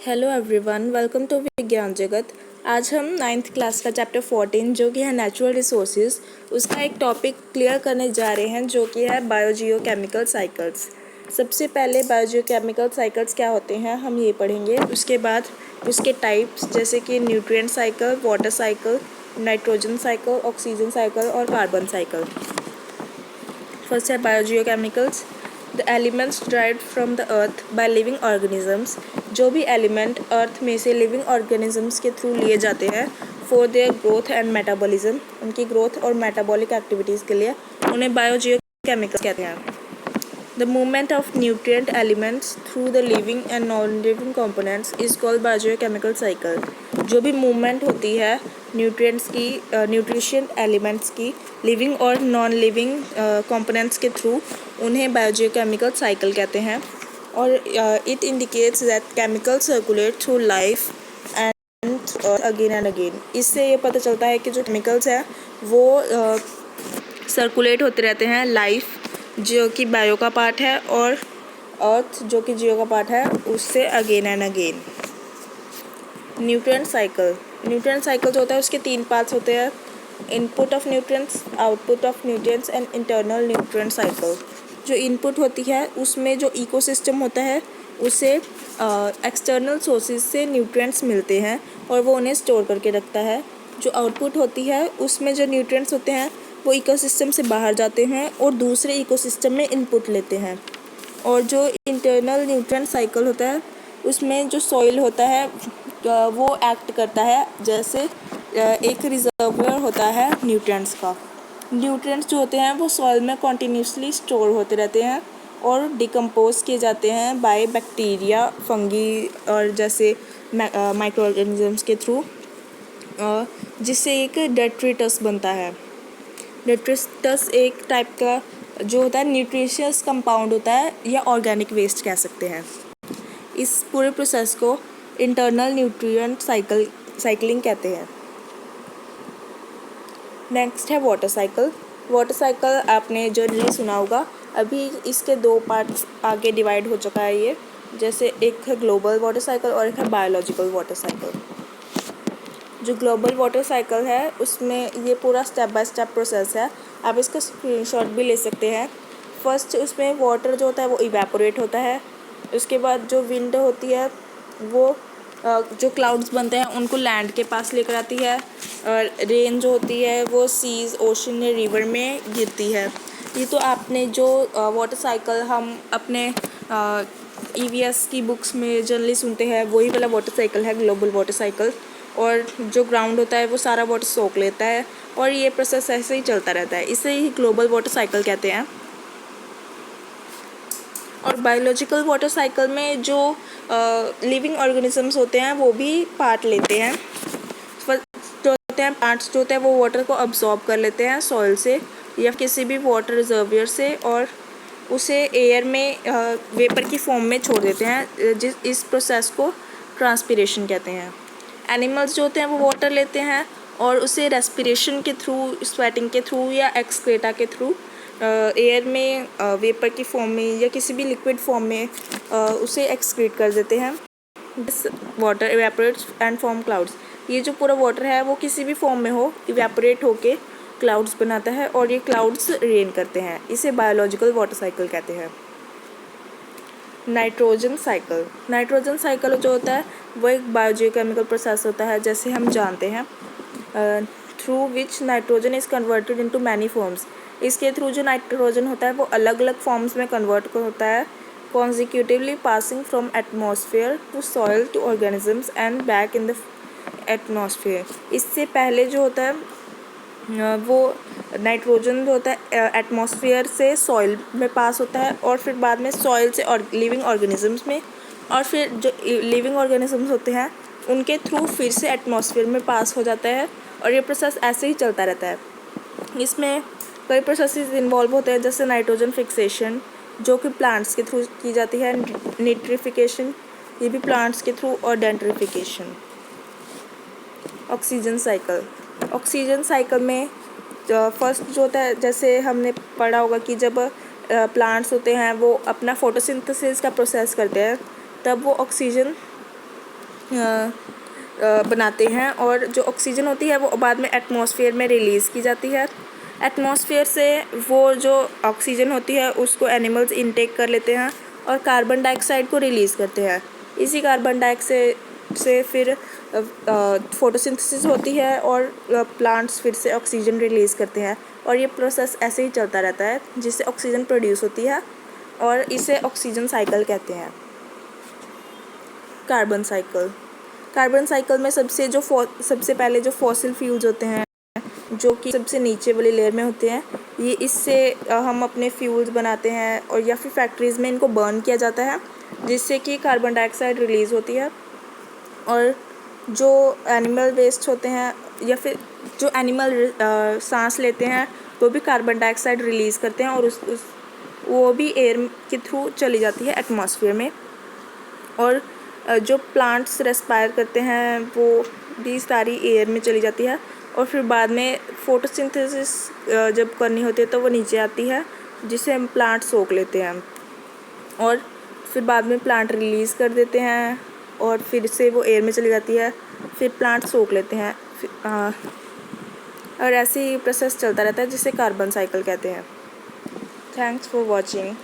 Hello everyone, welcome to विज्ञान जगत। आज हम नाइन्थ क्लास का चैप्टर 14 जो कि है नेचुरल रिसोर्सेज, उसका एक टॉपिक क्लियर करने जा रहे हैं जो कि है बायोजियोकेमिकल साइकिल्स। सबसे पहले बायोजियोकेमिकल साइकिल्स क्या होते हैं हम ये पढ़ेंगे। उसके बाद उसके टाइप्स जैसे कि nutrient cycle, water cycle, nitrogen cycle, oxygen cycle और कार्बन साइकिल। फर्स्ट है biogeochemicals. The elements derived from the earth by living organisms. जो भी एलिमेंट अर्थ में से लिविंग ऑर्गेनिजम्स के थ्रू लिए जाते हैं for their growth and metabolism, उनकी ग्रोथ और मेटाबॉलिक एक्टिविटीज़ के लिए, उन्हें बायोजियोकेमिकल्स कहते हैं। The movement of nutrient elements through the living and non living components is called biogeochemical cycle. जो भी मूवमेंट होती है न्यूट्रिएंट्स की, न्यूट्रिशन एलिमेंट्स की लिविंग और नॉन लिविंग कंपोनेंट्स के थ्रू, उन्हें बायोजियोकेमिकल साइकिल कहते हैं। और it indicates that chemical circulate through life and again and again. इससे ये पता चलता है कि जो केमिकल्स हैं वो सर्कुलेट होते रहते हैं। लाइफ जो कि बायो का पार्ट है और अर्थ जो कि जियो का पार्ट है, उससे again and again. Nutrient cycle. Nutrient cycle जो होता है उसके 3 पार्ट्स होते हैं: input of nutrients, output of nutrients and internal nutrient cycle. जो इनपुट होती है उसमें जो इकोसिस्टम होता है उसे एक्सटर्नल सोर्सेज से न्यूट्रिएंट्स मिलते हैं और वो उन्हें स्टोर करके रखता है। जो आउटपुट होती है उसमें जो न्यूट्रिएंट्स होते हैं वो इकोसिस्टम से बाहर जाते हैं और दूसरे इकोसिस्टम में इनपुट लेते हैं। और जो इंटरनल न्यूट्रिएंट साइकिल होता है उसमें जो सॉइल होता है वो एक्ट करता है जैसे एक रिजर्वोयर होता है न्यूट्रिएंट्स का। न्यूट्रिएंट्स जो होते हैं वो सॉइल में कॉन्टीन्यूसली स्टोर होते रहते हैं और डिकम्पोज किए जाते हैं बाय बैक्टीरिया, फंगी और जैसे माइक्रो ऑर्गेनिजम्स के थ्रू, जिससे एक डेट्रिटस बनता है। डेट्रिटस एक टाइप का जो होता है न्यूट्रिशियस कंपाउंड होता है या ऑर्गेनिक वेस्ट कह सकते हैं। इस पूरे प्रोसेस को इंटरनल न्यूट्रिएंट साइकिलिंग कहते हैं। नेक्स्ट है वाटर साइकिल। वाटर साइकिल आपने जनरली सुना होगा। अभी इसके 2 पार्ट्स आगे डिवाइड हो चुका है ये, जैसे एक है ग्लोबल वाटर साइकिल और एक है बायोलॉजिकल वाटर साइकिल। जो ग्लोबल वाटर साइकिल है उसमें ये पूरा स्टेप बाय स्टेप प्रोसेस है। आप इसका स्क्रीनशॉट भी ले सकते हैं। फर्स्ट उसमें वाटर जो होता है वो इवेपोरेट होता है। उसके बाद जो विंड होती है वो जो क्लाउड्स बनते हैं उनको लैंड के पास लेकर आती है। और रेन जो होती है वो सीज, ओशन या रिवर में गिरती है। ये तो आपने जो वाटर साइकिल हम अपने EVS की बुक्स में जनरली सुनते हैं वही वाला वाटर साइकिल है ग्लोबल वाटर साइकिल। और जो ग्राउंड होता है वो सारा वाटर सोख लेता है और ये प्रोसेस ऐसे ही चलता रहता है। इसे ही ग्लोबल वाटर साइकिल कहते हैं। और बायोलॉजिकल वाटर साइकिल में जो लिविंग ऑर्गेनिजम्स होते हैं वो भी पार्ट लेते हैं। जो होते हैं पार्ट्स जो होते हैं वो वाटर को अब्जॉर्ब कर लेते हैं सॉइल से या किसी भी वाटर रिजर्वियर से और उसे एयर में वेपर की फॉर्म में छोड़ देते हैं। इस प्रोसेस को ट्रांसपिरेशन कहते हैं। एनिमल्स जो होते हैं वो वाटर लेते हैं और उसे रेस्पिरेशन के थ्रू, स्वेटिंग के थ्रू या एक्सक्रेटा के थ्रू एयर में वेपर की फॉर्म में या किसी भी लिक्विड फॉर्म में उसे एक्सक्रीट कर देते हैं। This water evaporates and form clouds. ये जो पूरा वाटर है वो किसी भी फॉर्म में हो इवेपोरेट होके क्लाउड्स बनाता है और ये क्लाउड्स रेन करते हैं। इसे बायोलॉजिकल वाटर साइकिल कहते हैं। Nitrogen cycle. नाइट्रोजन साइकिल जो होता है वो एक बायोजियोकेमिकल प्रोसेस होता है जैसे हम जानते हैं, through which nitrogen is converted into many forms. इसके थ्रू जो नाइट्रोजन होता है वो अलग अलग फॉर्म्स में कन्वर्ट होता है, consecutively passing from atmosphere to soil to organisms and back in the atmosphere. इससे पहले जो होता है वो नाइट्रोजन जो होता है एटमॉस्फेयर से सॉइल में पास होता है और फिर बाद में सॉइल से और लिविंग ऑर्गेनिजम्स में, और फिर जो लिविंग ऑर्गेनिजम्स होते हैं उनके थ्रू फिर से एटमॉस्फेयर में पास हो जाता है और ये प्रोसेस ऐसे ही चलता रहता है। इसमें कई प्रोसेसेस इन्वॉल्व होते हैं जैसे नाइट्रोजन फिक्सेशन जो कि प्लांट्स के थ्रू की जाती है, निट्रिफिकेशन ये भी प्लांट्स के थ्रू, और denitrification. Oxygen cycle. Oxygen cycle में फर्स्ट जो होता है जैसे हमने पढ़ा होगा कि जब प्लांट्स होते हैं वो अपना फोटोसिंथेसिस का प्रोसेस करते हैं तब वो ऑक्सीजन बनाते हैं, और जो ऑक्सीजन होती है वो बाद में एटमॉस्फेयर में रिलीज़ की जाती है। एटमॉस्फेयर से वो जो ऑक्सीजन होती है उसको एनिमल्स इनटेक कर लेते हैं और कार्बन डाइऑक्साइड को रिलीज़ करते हैं। इसी कार्बन डाइऑक्साइड से फिर फोटोसिंथेसिस होती है और प्लांट्स फिर से ऑक्सीजन रिलीज़ करते हैं, और ये प्रोसेस ऐसे ही चलता रहता है जिससे ऑक्सीजन प्रोड्यूस होती है, और इसे ऑक्सीजन साइकिल कहते हैं। कार्बन साइकिल में सबसे पहले जो फॉसिल फ्यूल्स होते हैं, जो कि सबसे नीचे वाली लेयर में होते हैं, ये इससे हम अपने फ्यूल्स बनाते हैं, और या फिर फैक्ट्रीज़ में इनको बर्न किया जाता है जिससे कि कार्बन डाइऑक्साइड रिलीज़ होती है। और जो एनिमल वेस्ट होते हैं या फिर जो एनिमल सांस लेते हैं वो भी कार्बन डाइऑक्साइड रिलीज़ करते हैं, और वो भी एयर के थ्रू चली जाती है एटमॉस्फेयर में। और जो प्लांट्स रेस्पायर करते हैं वो भी सारी एयर में चली जाती है, और फिर बाद में फोटोसिंथेसिस जब करनी होती है तो वो नीचे आती है जिसे हम प्लांट सोख लेते हैं, और फिर बाद में प्लांट रिलीज़ कर देते हैं और फिर से वो एयर में चली जाती है, फिर प्लांट सोख लेते हैं, और ऐसे ही प्रोसेस चलता रहता है जिसे कार्बन साइकिल कहते हैं। Thanks for watching.